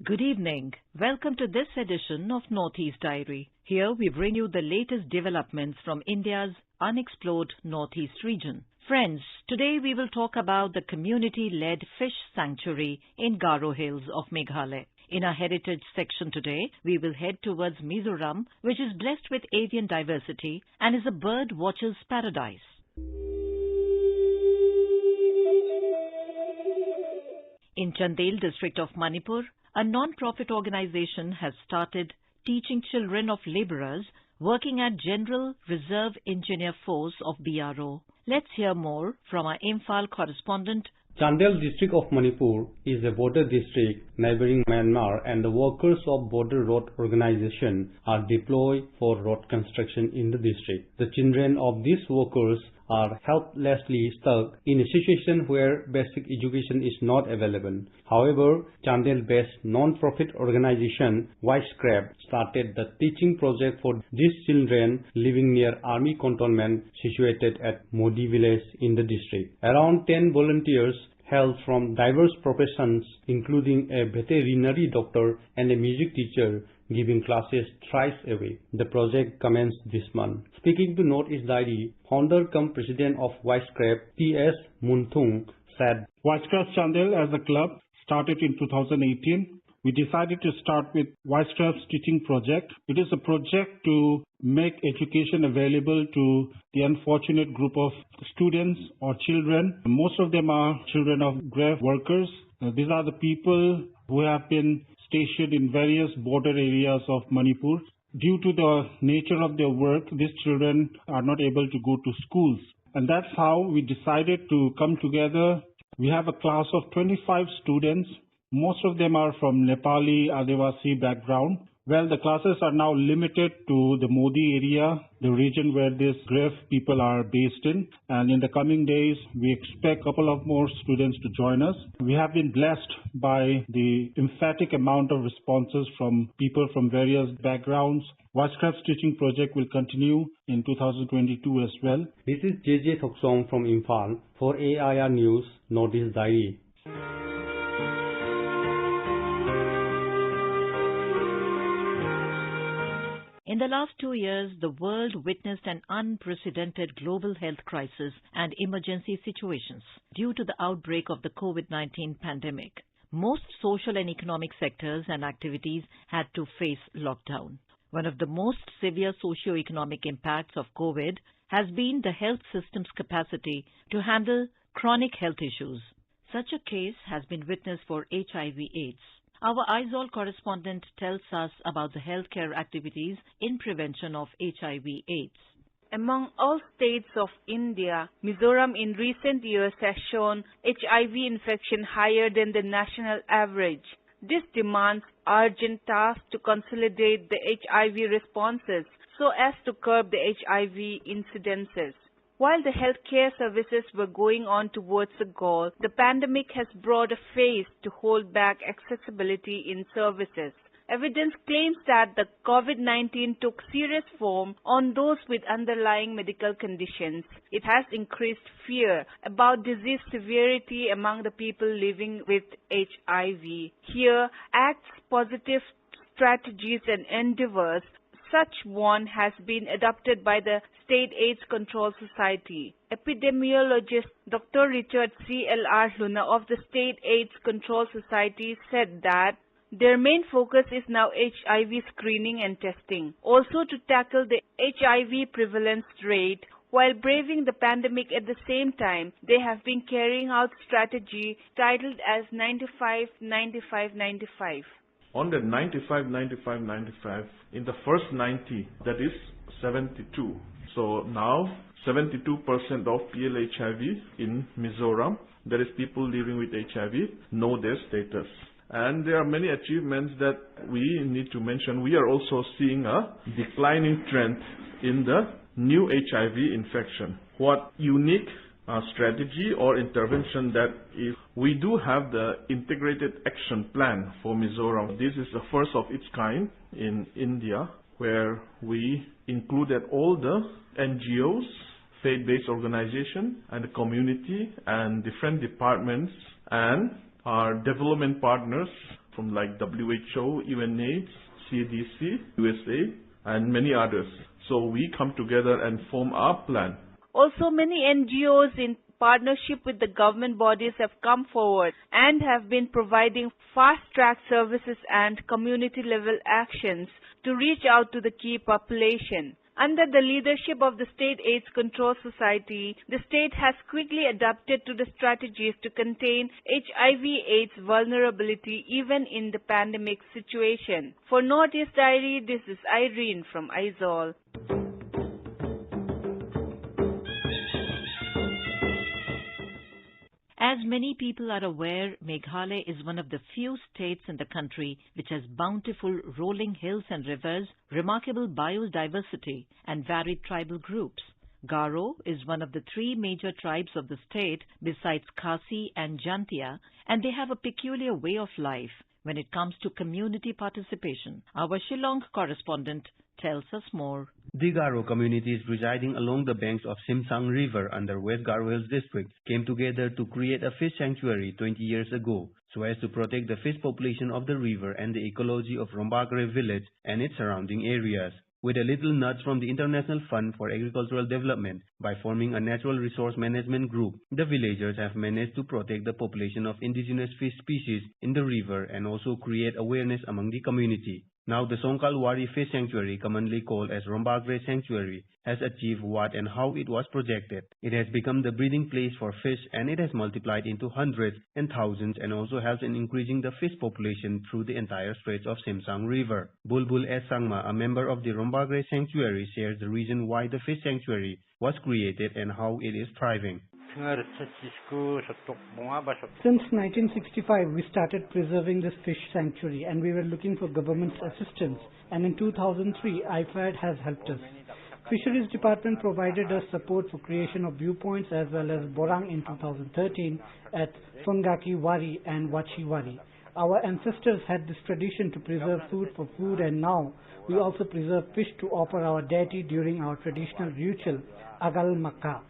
Good evening. Welcome to this edition of Northeast Diary. Here we bring you the latest developments from India's unexplored Northeast region. Friends, today we will talk about the community-led fish sanctuary in Garo Hills of Meghalaya. In our heritage section today, we will head towards Mizoram, which is blessed with avian diversity and is a bird watcher's paradise. In Chandel district of Manipur, a non-profit organization has started teaching children of laborers working at General Reserve Engineer Force of BRO. Let's hear more from our Imphal correspondent. Chandel district of Manipur is a border district neighboring Myanmar, and the workers of Border Road Organization are deployed for road construction in the district. The children of these workers are helplessly stuck in a situation where basic education is not available. However, Chandel-based non-profit organization Wisecraft started the teaching project for these children living near army cantonment situated at Modi village in the district. Around 10 volunteers hailed from diverse professions, including a veterinary doctor and a music teacher, giving classes thrice a week. The project commenced this month. Speaking to Northeast Diary, founder cum president of Wisecraft, T.S. Munthung, said, Wisecraft Chandel as a club started in 2018. We decided to start with Wisecraft's teaching project. It is a project to make education available to the unfortunate group of students or children. Most of them are children of grave workers. These are the people who have been stationed in various border areas of Manipur. Due to the nature of their work, these children are not able to go to schools. And that's how we decided to come together. We have a class of 25 students. Most of them are from Nepali, Adivasi background. Well, the classes are now limited to the Modi area, the region where these grave people are based in. And in the coming days, we expect a couple of more students to join us. We have been blessed by the emphatic amount of responses from people from various backgrounds. Wisecraft's teaching project will continue in 2022 as well. This is JJ Thoksong from Imphal for AIR News, Northeast Diary. In the last 2 years, the world witnessed an unprecedented global health crisis and emergency situations due to the outbreak of the COVID-19 pandemic. Most social and economic sectors and activities had to face lockdown. One of the most severe socio-economic impacts of COVID has been the health system's capacity to handle chronic health issues. Such a case has been witnessed for HIV/AIDS. Our Aizawl correspondent tells us about the healthcare activities in prevention of HIV/AIDS. Among all states of India, Mizoram in recent years has shown HIV infection higher than the national average. This demands urgent tasks to consolidate the HIV responses so as to curb the HIV incidences. While the healthcare services were going on towards the goal, the pandemic has brought a phase to hold back accessibility in services. Evidence claims that the COVID-19 took serious form on those with underlying medical conditions. It has increased fear about disease severity among the people living with HIV. Here, acts, positive strategies and endeavors. Such one has been adopted by the State AIDS Control Society. Epidemiologist Dr. Richard C.L.R. Luna of the State AIDS Control Society said that their main focus is now HIV screening and testing, also to tackle the HIV prevalence rate. While braving the pandemic at the same time, they have been carrying out strategy titled as 95-95-95. On the 95-95-95, in the first 90, that is 72. So now 72% of PLHIV in Mizoram, that is people living with HIV, know their status. And there are many achievements that we need to mention. We are also seeing a declining trend in the new HIV infection. What unique strategy or intervention that is, we do have the integrated action plan for Mizoram. This is the first of its kind in India, where we included all the NGOs, faith-based organizations, and the community and different departments and our development partners from like WHO, UNAIDS, CDC, USA, and many others. So we come together and form our plan. Also, many NGOs in partnership with the government bodies have come forward and have been providing fast-track services and community-level actions to reach out to the key population. Under the leadership of the State AIDS Control Society, the state has quickly adapted to the strategies to contain HIV/AIDS vulnerability even in the pandemic situation. For Northeast Diary, this is Irene from Aizawl. As many people are aware, Meghalaya is one of the few states in the country which has bountiful rolling hills and rivers, remarkable biodiversity, and varied tribal groups. Garo is one of the three major tribes of the state besides Khasi and Jantia, and they have a peculiar way of life when it comes to community participation. Our Shillong correspondent tells us more. The Garo communities residing along the banks of Simsang River under West Garo Hills district came together to create a fish sanctuary 20 years ago so as to protect the fish population of the river and the ecology of Rombagre village and its surrounding areas. With a little nudge from the International Fund for Agricultural Development, by forming a natural resource management group, the villagers have managed to protect the population of indigenous fish species in the river and also create awareness among the community. Now the Songkal Wari Fish Sanctuary, commonly called as Rombagre Sanctuary, has achieved what and how it was projected. It has become the breeding place for fish and it has multiplied into hundreds and thousands and also helps in increasing the fish population through the entire stretch of Simsang River. Bulbul S. Sangma, a member of the Rombagre Sanctuary, shares the reason why the fish sanctuary was created and how it is thriving. Since 1965, we started preserving this fish sanctuary and we were looking for government's assistance, and in 2003, IFAD has helped us. Fisheries Department provided us support for creation of viewpoints as well as Borang in 2013 at Songaki Wari and Wachi Wari. Our ancestors had this tradition to preserve food for food, and now we also preserve fish to offer our deity during our traditional ritual, Agal Makka.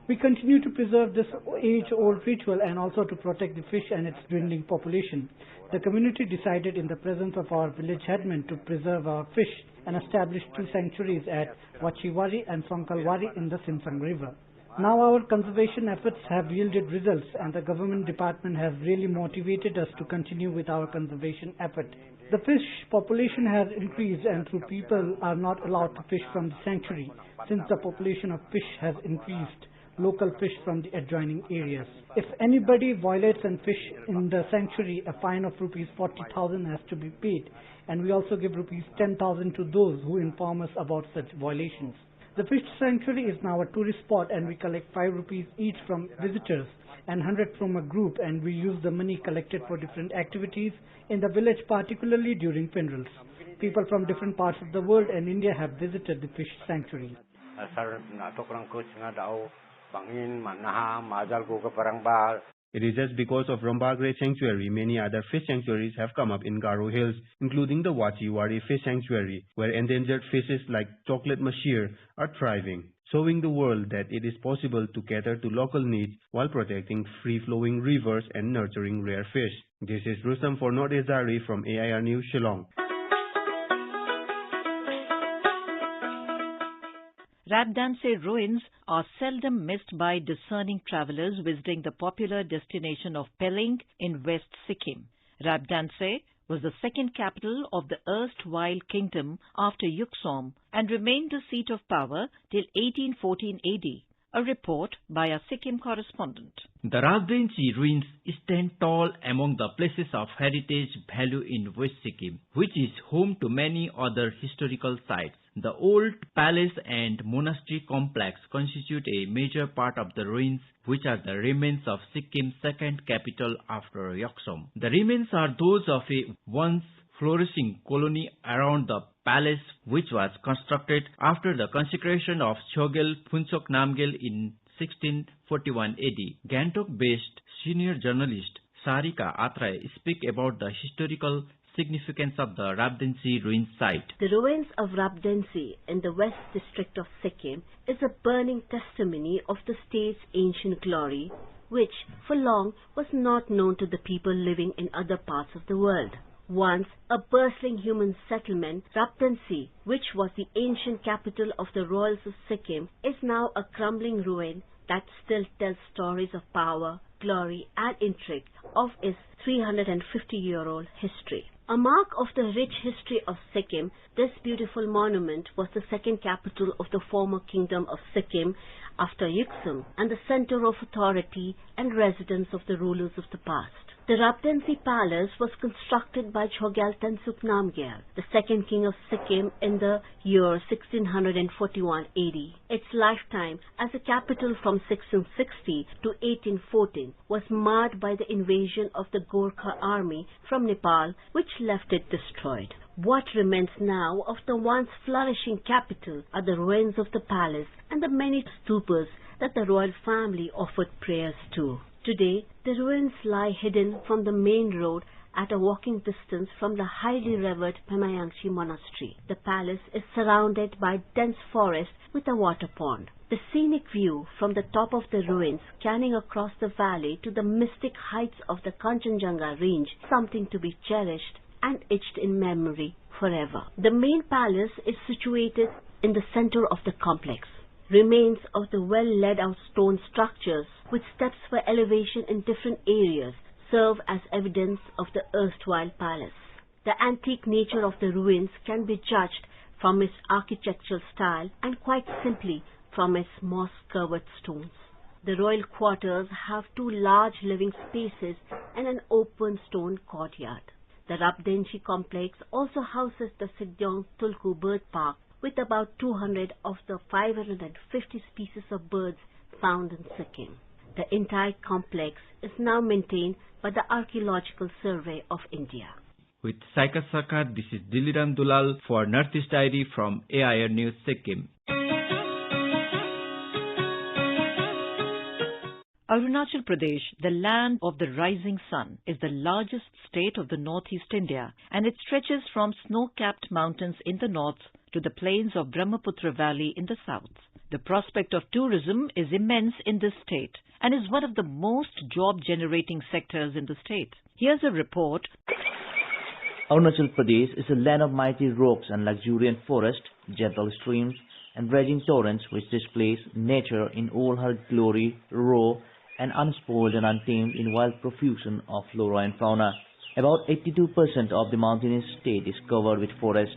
We continue to preserve this age-old ritual and also to protect the fish and its dwindling population. The community decided in the presence of our village headmen to preserve our fish and established two sanctuaries at Wachiwari and Songkalwari in the Simsang River. Now our conservation efforts have yielded results and the government department has really motivated us to continue with our conservation effort. The fish population has increased and through people are not allowed to fish from the sanctuary. Since the population of fish has increased, local fish from the adjoining areas. If anybody violates and fish in the sanctuary, a fine of rupees 40,000 has to be paid, and we also give rupees 10,000 to those who inform us about such violations. The fish sanctuary is now a tourist spot and we collect 5 rupees each from visitors and 100 from a group, and we use the money collected for different activities in the village, particularly during funerals. People from different parts of the world and India have visited the fish sanctuary. It is just because of Rombagre Sanctuary, many other fish sanctuaries have come up in Garo Hills, including the Wachiwari Fish Sanctuary, where endangered fishes like chocolate mashir are thriving, showing the world that it is possible to cater to local needs while protecting free-flowing rivers and nurturing rare fish. This is Rustam for Northeast Diary from AIR News, Shillong. Rajdranji Ruins are seldom missed by discerning travelers visiting the popular destination of Pelling in West Sikkim. Rajdranji was the second capital of the erstwhile kingdom after Yuksom and remained the seat of power till 1814 AD. A report by our Sikkim correspondent. The Rajdranji Ruins stand tall among the places of heritage value in West Sikkim, which is home to many other historical sites. The old palace and monastery complex constitute a major part of the ruins, which are the remains of Sikkim's second capital after Yuksom. The remains are those of a once flourishing colony around the palace, which was constructed after the consecration of Chogyal Phunchok Namgyal in 1641 AD. Gangtok-based senior journalist Sarika Atray speak about the historical significance of the Rajdranji Ruins site. The ruins of Rajdranji in the west district of Sikkim is a burning testimony of the state's ancient glory, which for long was not known to the people living in other parts of the world. Once a bustling human settlement, Rajdranji, which was the ancient capital of the royals of Sikkim, is now a crumbling ruin that still tells stories of power, glory and intrigue of its 350-year-old history. A mark of the rich history of Sikkim, this beautiful monument was the second capital of the former kingdom of Sikkim after Yuksum and the center of authority and residence of the rulers of the past. The Rajdranji Palace was constructed by Chogyal Tensuk Namgyal, the second king of Sikkim in the year 1641 AD. Its lifetime as a capital from 1660 to 1814 was marred by the invasion of the Gorkha army from Nepal, which left it destroyed. What remains now of the once flourishing capital are the ruins of the palace and the many stupas that the royal family offered prayers to. Today, the ruins lie hidden from the main road at a walking distance from the highly revered Pemayangshi monastery. The palace is surrounded by dense forest with a water pond. The scenic view from the top of the ruins scanning across the valley to the mystic heights of the Kanchenjunga range, something to be cherished and etched in memory forever. The main palace is situated in the center of the complex. Remains of the well-laid-out stone structures with steps for elevation in different areas serve as evidence of the erstwhile palace. The antique nature of the ruins can be judged from its architectural style and quite simply from its moss-covered stones. The royal quarters have two large living spaces and an open stone courtyard. The Rajdranji complex also houses the Sidyong Tulku Bird Park, with about 200 of the 550 species of birds found in Sikkim. The entire complex is now maintained by the Archaeological Survey of India. With Saika Saka, this is Diliram Dulal for Northeast Diary from AIR News Sikkim. Arunachal Pradesh, the land of the rising sun, is the largest state of the northeast India, and it stretches from snow-capped mountains in the north to the plains of Brahmaputra Valley in the south. The prospect of tourism is immense in this state and is one of the most job-generating sectors in the state. Here's a report. Arunachal Pradesh is a land of mighty rocks and luxuriant forest, gentle streams, and raging torrents which displays nature in all her glory, raw and unspoiled and untamed in wild profusion of flora and fauna. About 82% of the mountainous state is covered with forest.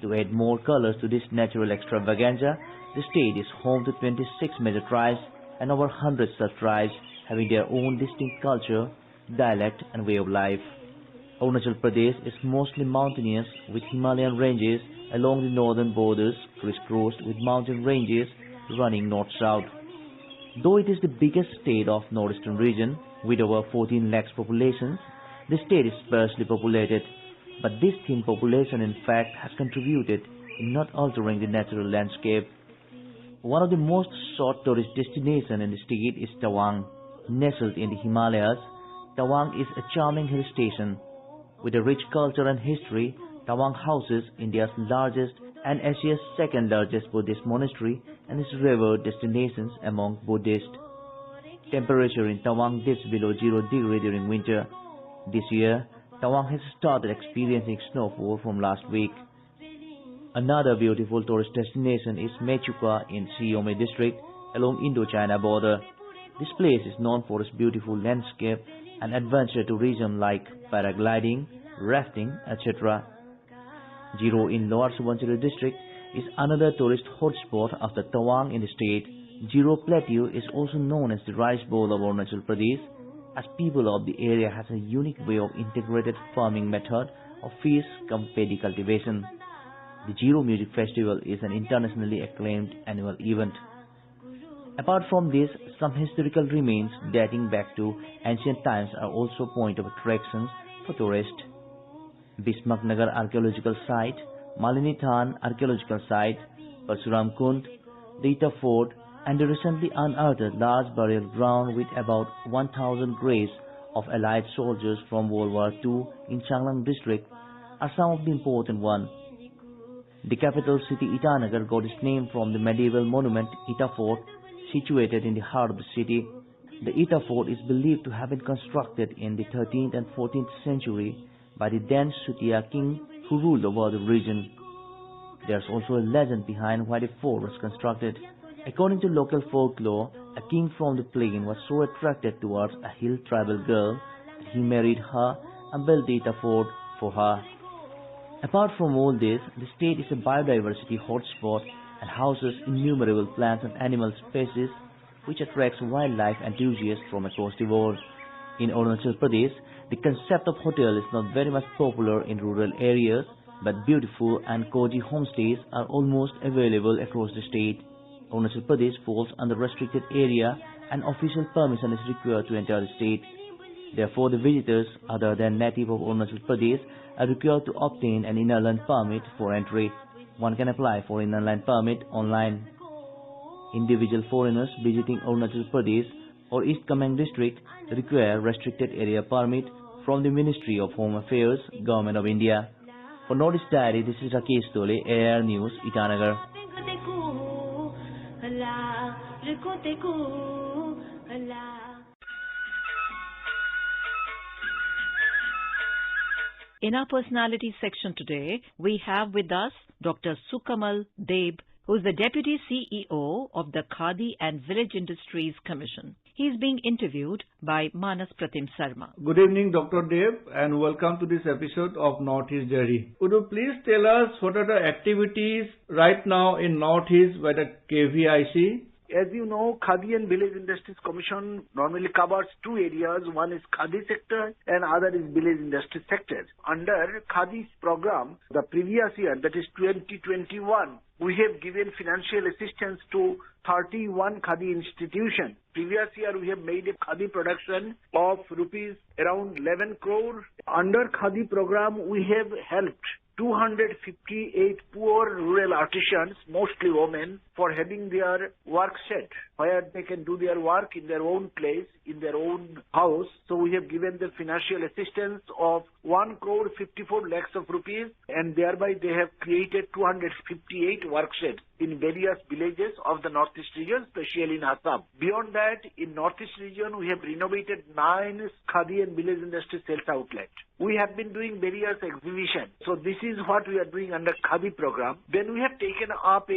To add more colors to this natural extravaganza, the state is home to 26 major tribes and over 100 sub-tribes having their own distinct culture, dialect and way of life. Arunachal Pradesh is mostly mountainous with Himalayan ranges along the northern borders crisscrossed with mountain ranges running north-south. Though it is the biggest state of northeastern region with over 14 lakhs population, the state is sparsely populated. But this thin population in fact has contributed in not altering the natural landscape. One of the most sought tourist destinations in the state is Tawang. Nestled in the Himalayas, Tawang is a charming hill station. With a rich culture and history, Tawang houses India's largest and Asia's second largest Buddhist monastery and is revered destinations among Buddhists. Temperature in Tawang dips below 0 degree during winter. This year, Tawang has started experiencing snowfall from last week. Another beautiful tourist destination is Mechuka in Siome district along Indo-China border. This place is known for its beautiful landscape and adventure tourism like paragliding, rafting, etc. Jiro in Lower Subansiri district is another tourist hotspot after Tawang in the state. Jiro Plateau is also known as the rice bowl of Arunachal Pradesh, as people of the area has a unique way of integrated farming method of fish-cum-paddy cultivation. The Jiro Music Festival is an internationally acclaimed annual event. Apart from this, some historical remains dating back to ancient times are also point of attractions for tourists. Bismarck Nagar Archaeological Site, Malini Than Archaeological Site, Parsuram Kund, the Ita Fort, and the recently unearthed large burial ground with about 1,000 graves of Allied soldiers from World War II in Changlang district are some of the important ones. The capital city Itanagar got its name from the medieval monument Ita Fort, situated in the heart of the city. The Ita Fort is believed to have been constructed in the 13th and 14th century by the then Sutiya king who ruled over the region. There's also a legend behind why the fort was constructed. According to local folklore, a king from the plain was so attracted towards a hill tribal girl that he married her and built the fort for her. Apart from all this, the state is a biodiversity hotspot and houses innumerable plants and animal species which attracts wildlife enthusiasts from across the world. In Arunachal Pradesh, the concept of hotel is not very much popular in rural areas, but beautiful and cozy homestays are almost available across the state. Arunachal Pradesh falls under restricted area and official permission is required to enter the state. Therefore, the visitors other than native of Arunachal Pradesh are required to obtain an inner land permit for entry. One can apply for inner land permit online. Individual foreigners visiting Arunachal Pradesh or East Kameng district require restricted area permit from the Ministry of Home Affairs, Government of India. For Northeast Diary, this is Rakesh Tole, AIR News, Itanagar. In our personality section today, we have with us Dr. Sukamal Deb, who is the Deputy CEO of the Khadi and Village Industries Commission. He is being interviewed by Manas Pratim Sarma. Good evening, Dr. Deb, and welcome to this episode of Northeast Diary. Would you please tell us what are the activities right now in Northeast by the KVIC? As you know, Khadi and Village Industries Commission normally covers two areas. One is Khadi sector and other is Village Industries sector. Under Khadi's program, the previous year, that is 2021, we have given financial assistance to 31 Khadi institutions. Previous year, we have made a Khadi production of rupees around 11 crore. Under Khadi program, we have helped 258 poor rural artisans, mostly women, for having their work set, where they can do their work in their own place, in their own house. So we have given them financial assistance of 1 crore 54 lakhs of rupees, and thereby they have created 258 work sheds in various villages of the Northeast region, especially in Assam. Beyond that, in Northeast region, we have renovated 9 Khadi and Village Industry sales outlets. We have been doing various exhibitions. So this is what we are doing under Khadi program. Then we have taken up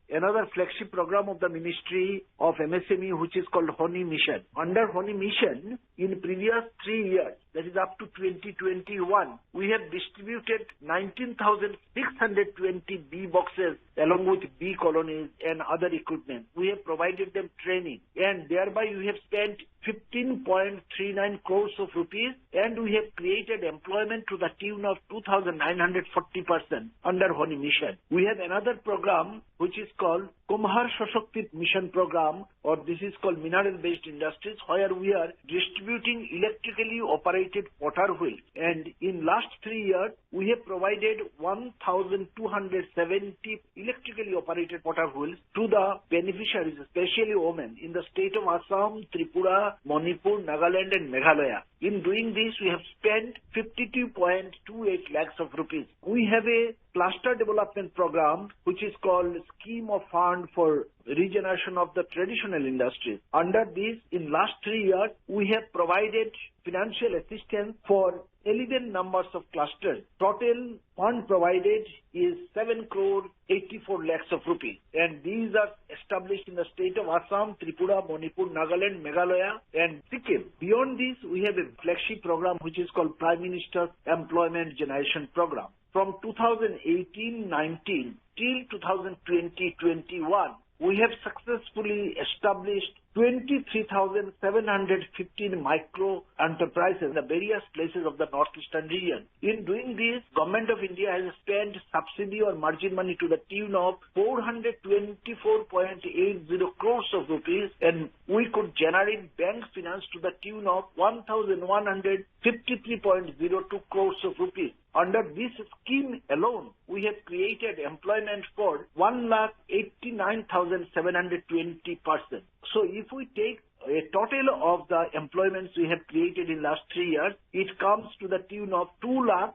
another flagship program of the Ministry of MSME, which is called Honey Mission. Under Honey Mission, in previous 3 years, that is up to 2021, we have distributed 19,620 bee boxes along with bee colonies and other equipment. We have provided them training, and thereby we have spent 15.39 crores of rupees, and we have created employment to the tune of 2,940 persons under Honey Mission. We have another program which is called Kumhar Shashakti Mission Program, or this is called Mineral-Based Industries, where we are distributing electrically operated potter wheels. And in last 3 years, we have provided 1,270 electrically operated potter wheels to the beneficiaries, especially women, in the state of Assam, Tripura, Manipur, Nagaland and Meghalaya. In doing this, we have spent 52.28 lakhs of rupees. We have a cluster development program which is called Scheme of Fund for Regeneration of the Traditional Industries. Under this, in last 3 years, we have provided financial assistance for 11 numbers of clusters. Total fund provided is 7 crore 84 lakhs of rupees. And these are established in the state of Assam, Tripura, Manipur, Nagaland, Meghalaya and Sikkim. Beyond this, we have a flagship program which is called Prime Minister's Employment Generation Program. From 2018-19 till 2020-21, we have successfully established 23,715 micro enterprises in the various places of the northeastern region. In doing this, Government of India has spent subsidy or margin money to the tune of 424.80 crores of rupees, and we could generate bank finance to the tune of 1,153.02 crores of rupees. Under this scheme alone, we have created employment for 1,89,720 persons. So if we take a total of the employments we have created in last 3 years, it comes to the tune of 2,01,9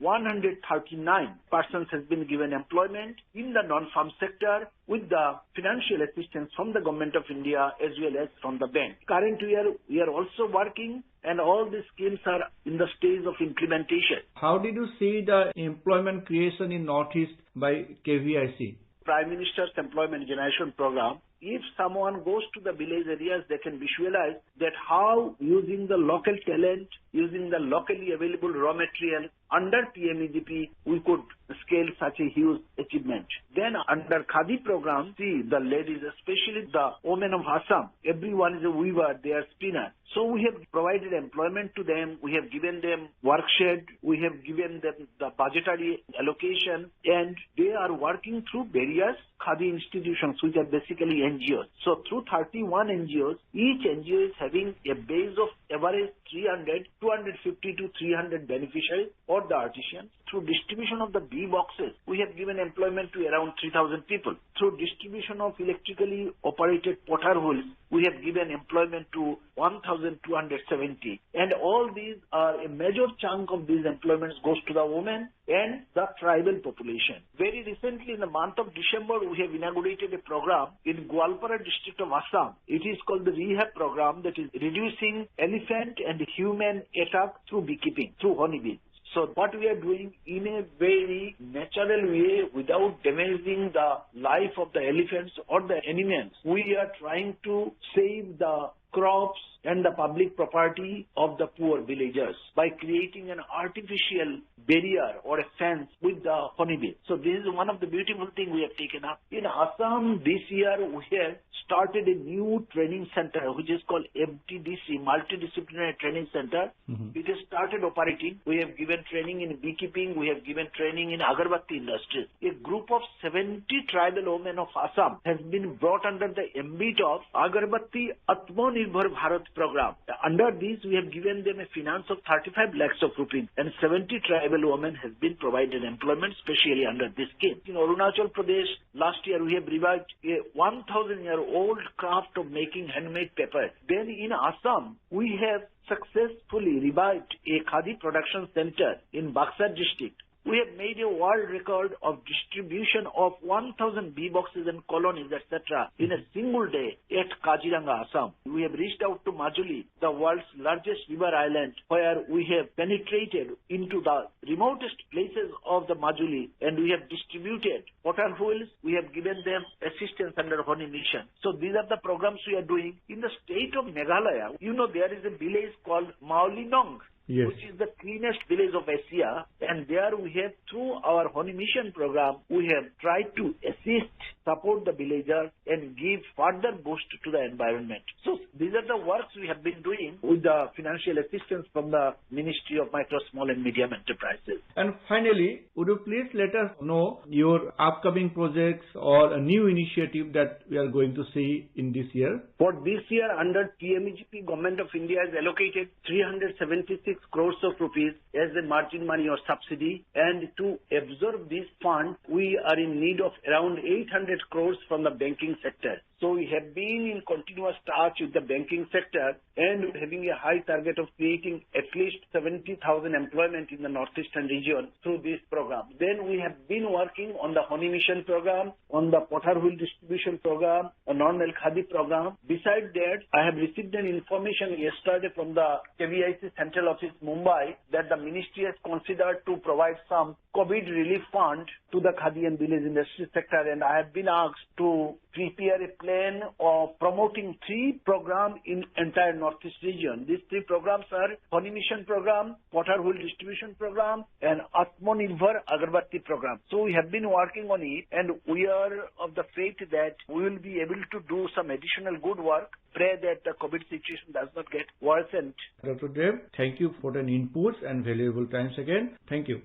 139 persons has been given employment in the non-farm sector with the financial assistance from the Government of India as well as from the bank. Current year, we are also working and all these schemes are in the stage of implementation. How did you see the employment creation in Northeast by KVIC? Prime Minister's Employment Generation Program, if someone goes to the village areas, they can visualize that how using the local talent, using the locally available raw material under PMEGP, we could scale such a huge achievement. Then under Khadi program, see the ladies, especially the women of Assam, everyone is a weaver, they are spinner. So we have provided employment to them, we have given them work shed, we have given them the budgetary allocation, and they are working through various Khadi institutions, which are basically NGOs. So through 31 NGOs, each NGO is having a base of average 250 to 300 beneficiaries or the artisans. Through distribution of the bee boxes, we have given employment to around 3,000 people. Through distribution of electrically operated potter wheels, we have given employment to 1,270. And all these are a major chunk of these employments goes to the women and the tribal population. Very recently, in the month of December, we have inaugurated a program in Gwalpara district of Assam. It is called the Rehab program, that is reducing elephant and human attack through beekeeping, through honeybees. So what we are doing in a very natural way without damaging the life of the elephants or the animals, we are trying to save the crops and the public property of the poor villagers by creating an artificial barrier or a fence with the honeybee. So this is one of the beautiful things we have taken up. In Assam this year we have started a new training center which is called Mtdc, Multi-Disciplinary Training Center. It has started operating. We have given training in beekeeping, we have given training in agarbatti industries. A group of 70 tribal women of Assam has been brought under the ambit of Agarbatti Atmanirbhar Bharat program. Under this, we have given them a finance of 35 lakhs of rupees and 70 tribal women have been provided employment, especially under this scheme. In Arunachal Pradesh, last year we have revived a 1,000-year-old craft of making handmade paper. Then in Assam, we have successfully revived a Khadi production center in Baksar district. We have made a world record of distribution of 1,000 bee boxes and colonies, etc. in a single day at Kaziranga, Assam. We have reached out to Majuli, the world's largest river island, where we have penetrated into the remotest places of the Majuli and we have distributed potter wheels. We have given them assistance under Honey Mission. So these are the programs we are doing. In the state of Meghalaya, you know, there is a village called Maulinong, which is the cleanest village of Asia, and there we have, through our Honey Mission program, we have tried to assist, support the villagers and give further boost to the environment. So these are the works we have been doing with the financial assistance from the Ministry of Micro, Small and Medium Enterprises. And finally, would you please let us know your upcoming projects or a new initiative that we are going to see in this year? For this year, under PMEGP, Government of India has allocated 376 crores of rupees as a margin money or subsidy, and to absorb this fund, we are in need of around 800 crores from the banking sector. So we have been in continuous touch with the banking sector and having a high target of creating at least 70,000 employment in the northeastern region through this program. Then we have been working on the Honey Mission program, on the potter wheel distribution program, a normal Khadi program. Besides that, I have received an information yesterday from the KVIC Central Office, Mumbai, that the ministry has considered to provide some COVID relief fund to the Khadi and village industry sector, and I have been asked to prepare a plan of promoting 3 programs in entire Northeast region. These 3 programs are Honey Mission program, potter wheel distribution program, and Atmanirbhar Agarbatti program. So we have been working on it, and we are of the faith that we will be able to do some additional good work. Pray that the COVID situation does not get worsened. Dr. Dev, thank you for the inputs and valuable times again. Thank you.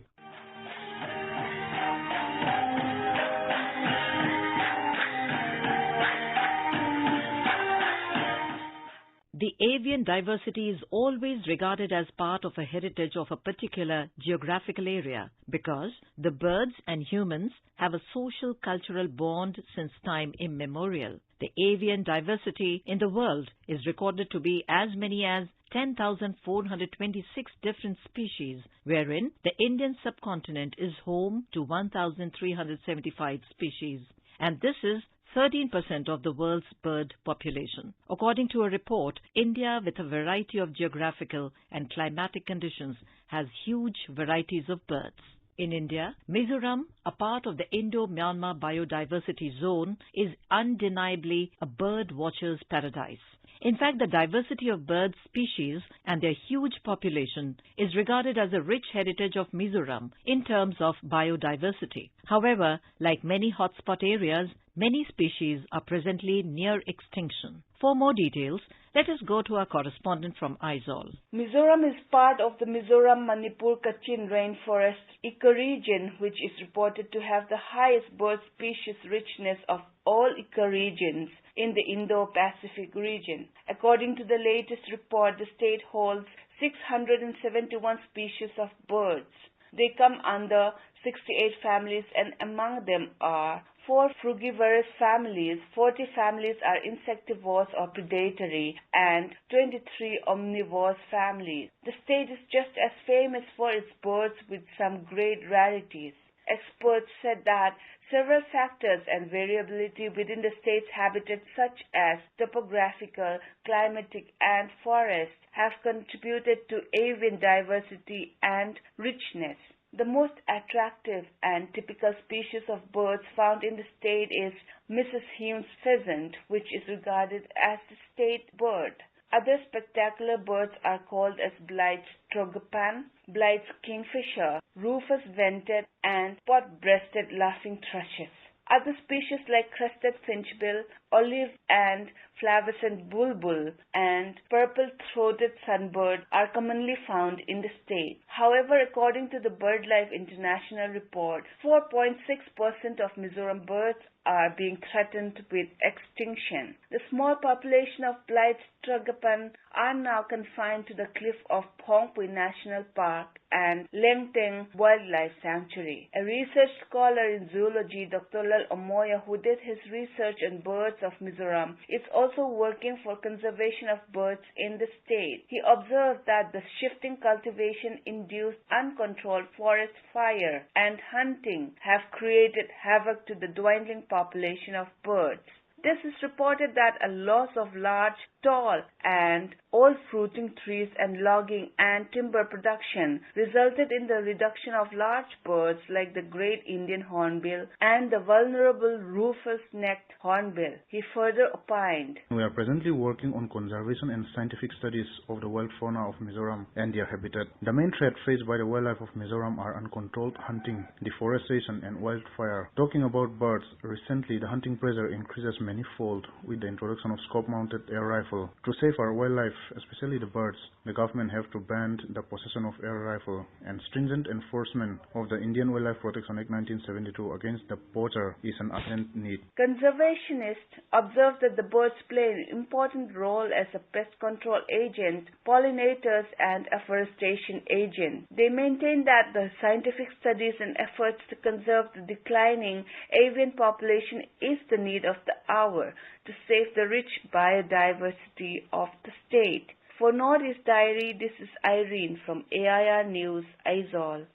The avian diversity is always regarded as part of a heritage of a particular geographical area because the birds and humans have a social cultural bond since time immemorial. The avian diversity in the world is recorded to be as many as 10,426 different species, wherein the Indian subcontinent is home to 1,375 species. And this is 13% of the world's bird population. According to a report, India, with a variety of geographical and climatic conditions, has huge varieties of birds. In India, Mizoram, a part of the Indo-Myanmar biodiversity zone, is undeniably a bird watcher's paradise. In fact, the diversity of bird species and their huge population is regarded as a rich heritage of Mizoram in terms of biodiversity. However, like many hotspot areas, many species are presently near extinction. For more details, let us go to our correspondent from Aizawl. Mizoram is part of the Mizoram-Manipur-Kachin rainforest ecoregion, which is reported to have the highest bird species richness of all ecoregions in the Indo-Pacific region. According to the latest report, the state holds 671 species of birds. They come under 68 families, and among them are 4 frugivorous families, 40 families are insectivores or predatory, and 23 omnivorous families. The state is just as famous for its birds with some great rarities. Experts said that several factors and variability within the state's habitat, such as topographical, climatic, and forest, have contributed to avian diversity and richness. The most attractive and typical species of birds found in the state is Mrs. Hume's pheasant, which is regarded as the state bird. Other spectacular birds are called as Blight's trogopan, Blight's kingfisher, Rufous vented, and pot-breasted laughing thrushes. Other species like crested finchbill, olive and flavescent bulbul, and purple-throated sunbird are commonly found in the state. However, according to the BirdLife International report, 4.6% of Mizoram birds are being threatened with extinction. The small population of Blight's trogopan are now confined to the cliff of Phongpui National Park and Lengteng Wildlife Sanctuary. A research scholar in zoology, Dr. Lal Omoya, who did his research on birds of Mizoram, is also working for conservation of birds in the state. He observed that the shifting cultivation-induced uncontrolled forest fire and hunting have created havoc to the dwindling population of birds. This is reported that a loss of large, tall, and old-fruiting trees and logging and timber production resulted in the reduction of large birds like the great Indian hornbill and the vulnerable rufous-necked hornbill. He further opined, "We are presently working on conservation and scientific studies of the wild fauna of Mizoram and their habitat. The main threat faced by the wildlife of Mizoram are uncontrolled hunting, deforestation, and wildfire. Talking about birds, recently the hunting pressure increases many-fold with the introduction of scope-mounted air rifle. To save our wildlife, especially the birds, the government have to ban the possession of air rifle, and stringent enforcement of the Indian Wildlife Protection Act 1972 against the poacher is an urgent need." Conservationists observe that the birds play an important role as a pest control agent, pollinators, and afforestation agent. They maintain that the scientific studies and efforts to conserve the declining avian population is the need of the hour to save the rich biodiversity of the state. For Northeast Diary, this is Irene from AIR News, Aizawl.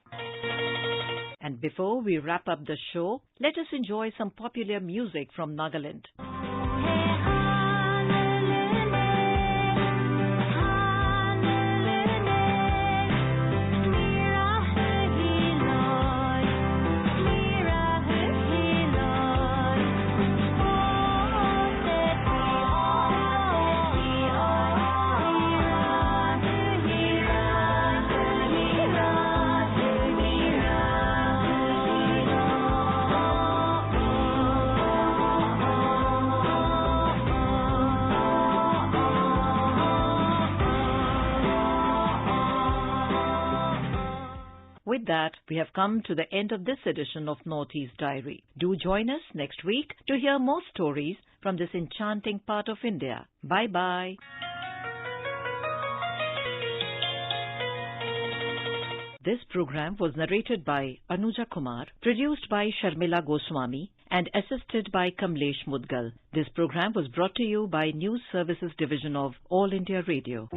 And before we wrap up the show, let us enjoy some popular music from Nagaland. With that, we have come to the end of this edition of Northeast Diary. Do join us next week to hear more stories from this enchanting part of India. Bye-bye. This program was narrated by Anuja Kumar, produced by Sharmila Goswami, and assisted by Kamlesh Mudgal. This program was brought to you by News Services Division of All India Radio.